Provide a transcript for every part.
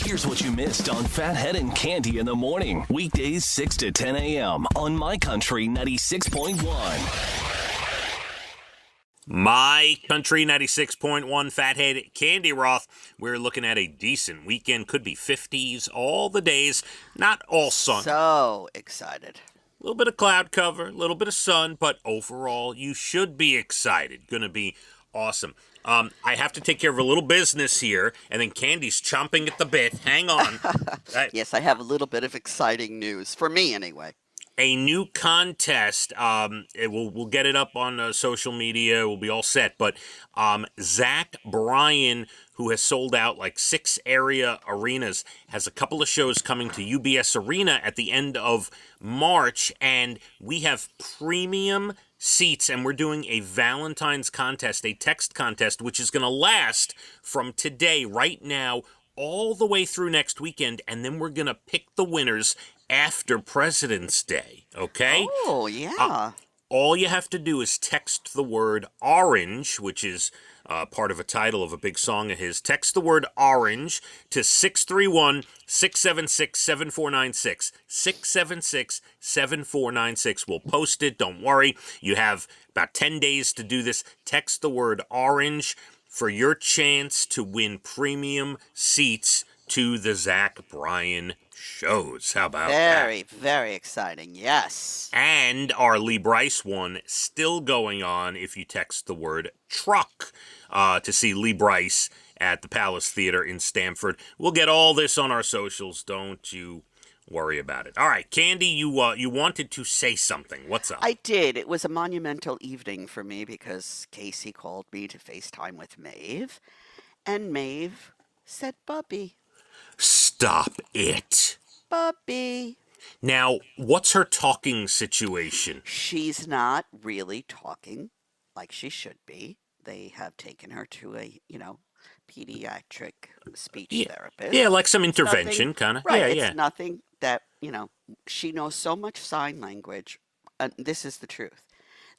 Here's what you missed on Phathead and Cande in the morning. Weekdays 6 to 10 a.m. on My Country 96.1. My Country 96.1 Phathead, Cande Roth. We're looking at a decent weekend. Could be 50s all the days. Not all sun. So excited. A little bit of cloud cover, a little bit of sun, but overall, you should be excited. Going to be awesome. I have to take care of a little business here, and then Candy's chomping at the bit. Hang on. Yes, I have a little bit of exciting news, for me anyway. A new contest. We'll get it up on social media. We'll be all set. But Zach Bryan, who has sold out like 6 area arenas, has a couple of shows coming to UBS Arena at the end of March, and we have premium seats, and we're doing a Valentine's contest, a text contest, which is going to last from today, right now, all the way through next weekend, and then we're going to pick the winners after President's Day, okay? Oh, yeah. All you have to do is text the word orange, which is part of a title of a big song of his. Text the word orange to 631-676-7496. 676-7496. We'll post it. Don't worry. You have about 10 days to do this. Text the word orange for your chance to win premium seats to the Zach Bryan shows. How about that? Very, very exciting. Yes. And our Lee Bryce one still going on if you text the word truck to see Lee Bryce at the Palace Theater in Stamford. We'll get all this on our socials. Don't you worry about it. All right, Cande, you wanted to say something. What's up? I did. It was a monumental evening for me because Casey called me to FaceTime with Maeve, and Maeve said, "Bubby." Stop it. Bubby. Now, what's her talking situation? She's not really talking like she should be. They have taken her to a, pediatric speech therapist. Yeah, like some intervention, kind of. Right. Yeah, It's nothing that, she knows so much sign language. This is the truth.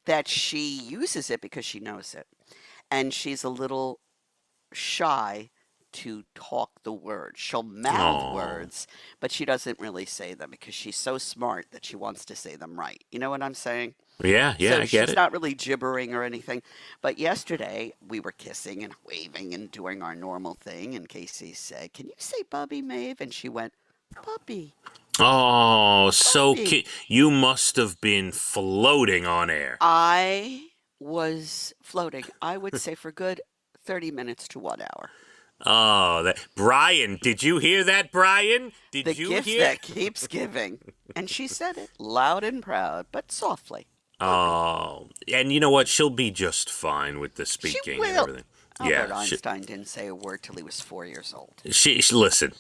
That she uses it because she knows it. And she's a little shy to talk the words. She'll mouth words, but she doesn't really say them because she's so smart that she wants to say them right. You know what I'm saying? Yeah, So I get she's it. not really gibbering or anything. But yesterday, we were kissing and waving and doing our normal thing, and Casey said, "Can you say Bubby, Maeve?" And she went, "Bubby." Oh, so Bubby. you must have been floating on air. I was floating, I would say, for good 30 minutes to 1 hour. Oh, Brian, did you hear that, Brian? Did The you gift hear? that keeps giving. And she said it loud and proud, but softly. Oh, and you know what? She'll be just fine with the speaking She and will. everything. Albert Einstein didn't say a word till he was 4 years old. She listen,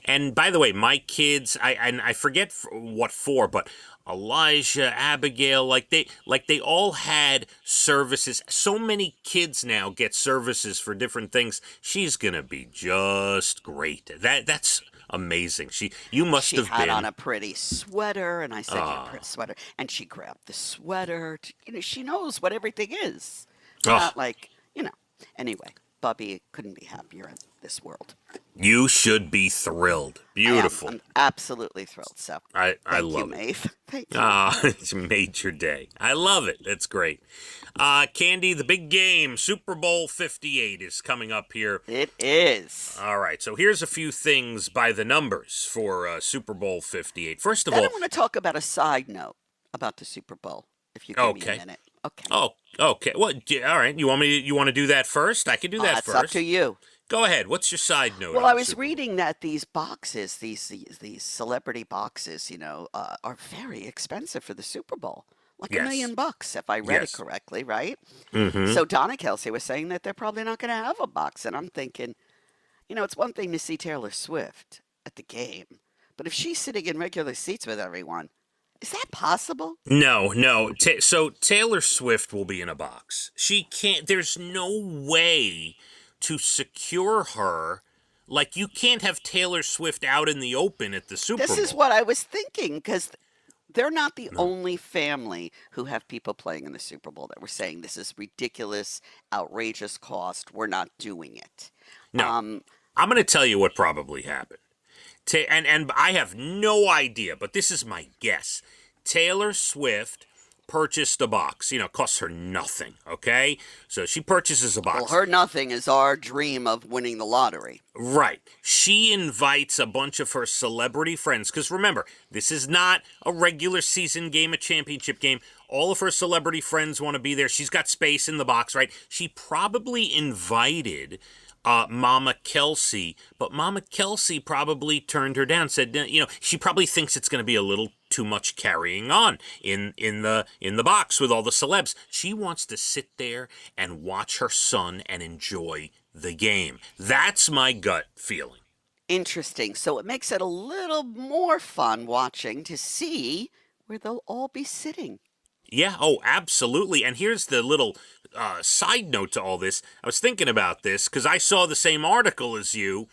and by the way, my kids, I forget what for, but Elijah, Abigail, like they all had services. So many kids now get services for different things. She's gonna be just great. That's amazing. You must have She had been on a pretty sweater, and I said, "Your pretty sweater," and she grabbed the sweater. She knows what everything is. Not like, Anyway, Bubby couldn't be happier in this world. You should be thrilled. Beautiful. I'm absolutely thrilled. So I thank love you, it. Maeve. Thank you. It's made your day. I love it. That's great. Cande, the big game, Super Bowl 58 is coming up here. It is. All right, so here's a few things by the numbers for Super Bowl 58. First of Then all, I want to talk about a side note about the Super Bowl, if you give me a minute. Okay. Oh, okay. Well, all right. You want to do that first? I can do that It's first. up to you. Go ahead. What's your side note? Well, on I was Super Bowl? reading that these boxes, these celebrity boxes, are very expensive for the Super Bowl. Like Yes. $1 million, if I read it Yes. correctly, right? Mhm. So Donna Kelsey was saying that they're probably not going to have a box, and I'm thinking, it's one thing to see Taylor Swift at the game, but if she's sitting in regular seats with everyone, is that possible? No. So Taylor Swift will be in a box. She can't. There's no way to secure her. Like, you can't have Taylor Swift out in the open at the Super Bowl. This is what I was thinking, because they're not the only family who have people playing in the Super Bowl that were saying this is ridiculous, outrageous cost. We're not doing it. No. I'm going to tell you what probably happened. And I have no idea, but this is my guess. Taylor Swift purchased a box. You know, it costs her nothing, okay? So she purchases a box. Well, her nothing is our dream of winning the lottery. Right. She invites a bunch of her celebrity friends, because remember, this is not a regular season game, a championship game. All of her celebrity friends want to be there. She's got space in the box, right? She probably invited Mama Kelsey, but Mama Kelsey probably turned her down, said, you know, she probably thinks it's going to be a little too much carrying on in the box with all the celebs. She wants to sit there and watch her son and enjoy the game. That's my gut feeling. Interesting. So it makes it a little more fun watching to see where they'll all be sitting. Yeah, oh, absolutely. And here's the little side note to all this. I was thinking about this because I saw the same article as you.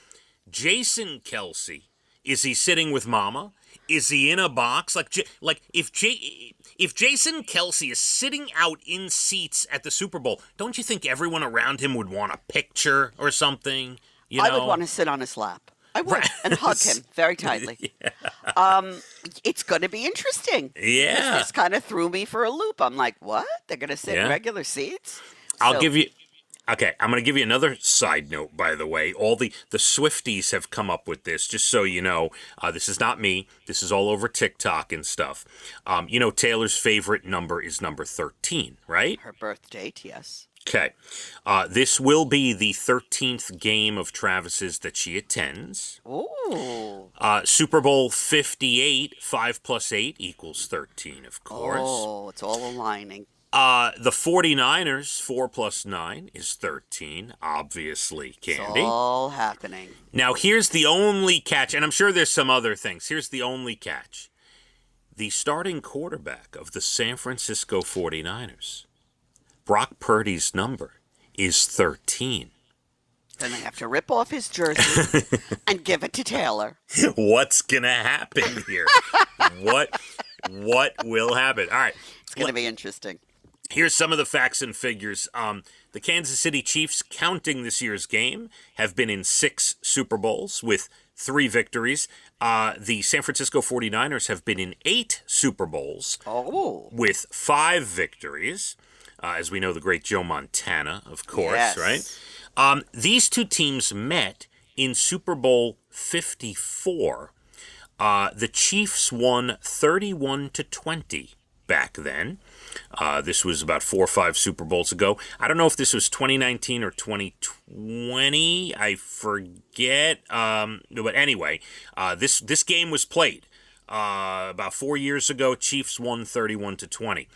Jason Kelsey, is he sitting with Mama? Is he in a box? Like if Jason Kelsey is sitting out in seats at the Super Bowl, don't you think everyone around him would want a picture or something? You know? I would want to sit on his lap. I would, and hug him very tightly. Yeah. It's going to be interesting. Yeah. This kind of threw me for a loop. I'm like, what? They're going to sit in regular seats? I'm going to give you another side note, by the way. All the Swifties have come up with this, just so you know. This is not me. This is all over TikTok and stuff. You know, Taylor's favorite number is number 13, right? Her birth date, yes. Okay. This will be the 13th game of Travis's that she attends. Ooh. Super Bowl 58, 5 plus 8 equals 13, of course. Oh, it's all aligning. The 49ers, 4 plus 9 is 13, obviously, Cande. It's all happening. Now, here's the only catch, and I'm sure there's some other things. Here's the only catch. The starting quarterback of the San Francisco 49ers, Brock Purdy's number is 13. Then they have to rip off his jersey and give it to Taylor. What's going to happen here? What will happen? All right. It's going to be interesting. Here's some of the facts and figures. The Kansas City Chiefs, counting this year's game, have been in 6 Super Bowls with 3 victories. The San Francisco 49ers have been in 8 Super Bowls with 5 victories. As we know, the great Joe Montana, of course, right? These two teams met in Super Bowl 54. The Chiefs won 31-20 back then. This was about 4 or 5 Super Bowls ago. I don't know if this was 2019 or 2020. I forget. But anyway, this game was played about 4 years ago. Chiefs won 31-20.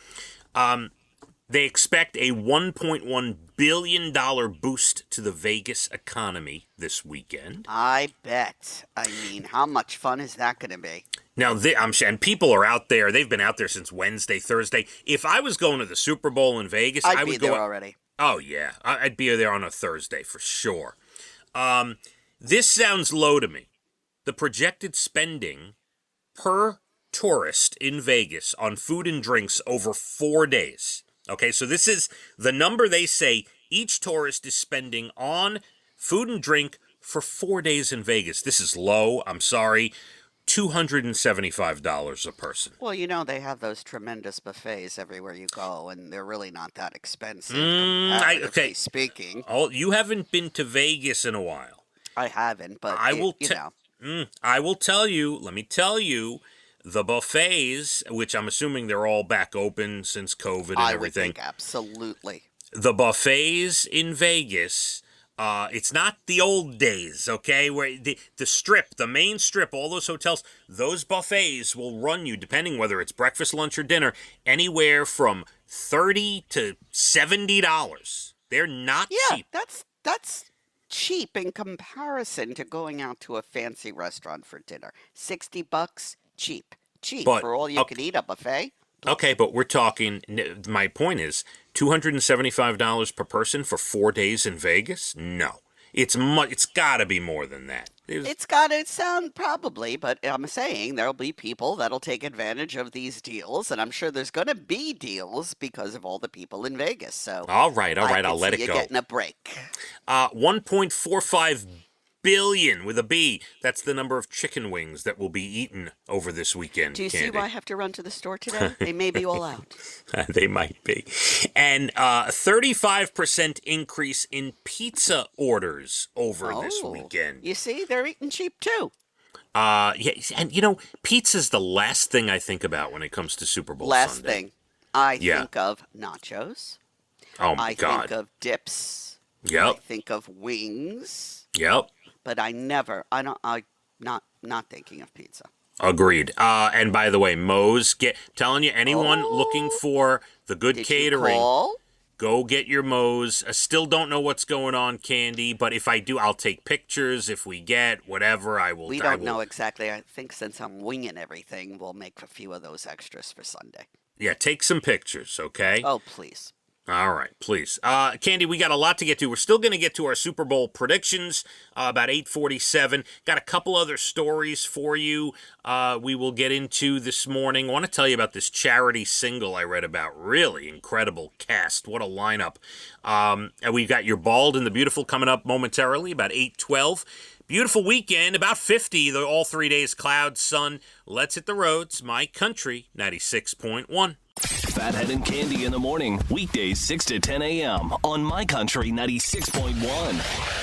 They expect a $1.1 billion boost to the Vegas economy this weekend. I bet. I mean, how much fun is that going to be? Now, and people are out there. They've been out there since Wednesday, Thursday. If I was going to the Super Bowl in Vegas, I would be there already. Oh, yeah. I'd be there on a Thursday for sure. This sounds low to me. The projected spending per tourist in Vegas on food and drinks over 4 days. Okay, so this is the number they say each tourist is spending on food and drink for 4 days in Vegas. This is low. I'm sorry. $275 a person. Well, you know, they have those tremendous buffets everywhere you go, and they're really not that expensive, comparatively speaking. Oh, you haven't been to Vegas in a while. I haven't, but I will tell you, let me tell you, the buffets, which I'm assuming they're all back open since COVID and everything. I would think absolutely. The buffets in Vegas, it's not the old days, okay? Where the strip, the main strip, all those hotels, those buffets will run you, depending whether it's breakfast, lunch, or dinner, anywhere from $30 to $70. They're not cheap. Yeah, that's cheap in comparison to going out to a fancy restaurant for dinner. $60, cheap but, for all you can eat a buffet. Okay, but we're talking, my point is, $275 per person for 4 days in Vegas? No. It's got to be more than that. It's got to sound probably, but I'm saying there'll be people that'll take advantage of these deals, and I'm sure there's going to be deals because of all the people in Vegas. So all right, I'll let it go. You're getting a break. $1.45 billion with a B. That's the number of chicken wings that will be eaten over this weekend. Do you see Candy. why I have to run to the store today? They may be all out. They might be. And 35% increase in pizza orders over this weekend. You see, they're eating cheap too. Yeah, and pizza's the last thing I think about when it comes to Super Bowl Last Sunday. thing, I think of nachos. Oh my God. I think of dips. Yep. I think of wings. Yep. But I'm not thinking of pizza. Agreed. And by the way, Moe's, telling you, anyone looking for the good catering, you call? go get your Moe's. I still don't know what's going on, Candy, but if I do, I'll take pictures. If we get whatever, I will. We don't know exactly. I think since I'm winging everything, we'll make a few of those extras for Sunday. Yeah, take some pictures, okay? Oh, please. All right, please. Candy, we got a lot to get to. We're still going to get to our Super Bowl predictions about 8:47. Got a couple other stories for you we will get into this morning. I want to tell you about this charity single I read about. Really incredible cast. What a lineup. And we've got Your Bald and the Beautiful coming up momentarily, about 8:12. Beautiful weekend, about 50, all 3 days, clouds, sun. Let's hit the roads. My Country 96.1. Phathead and Cande in the morning, weekdays 6 to 10 a.m. on My Country 96.1.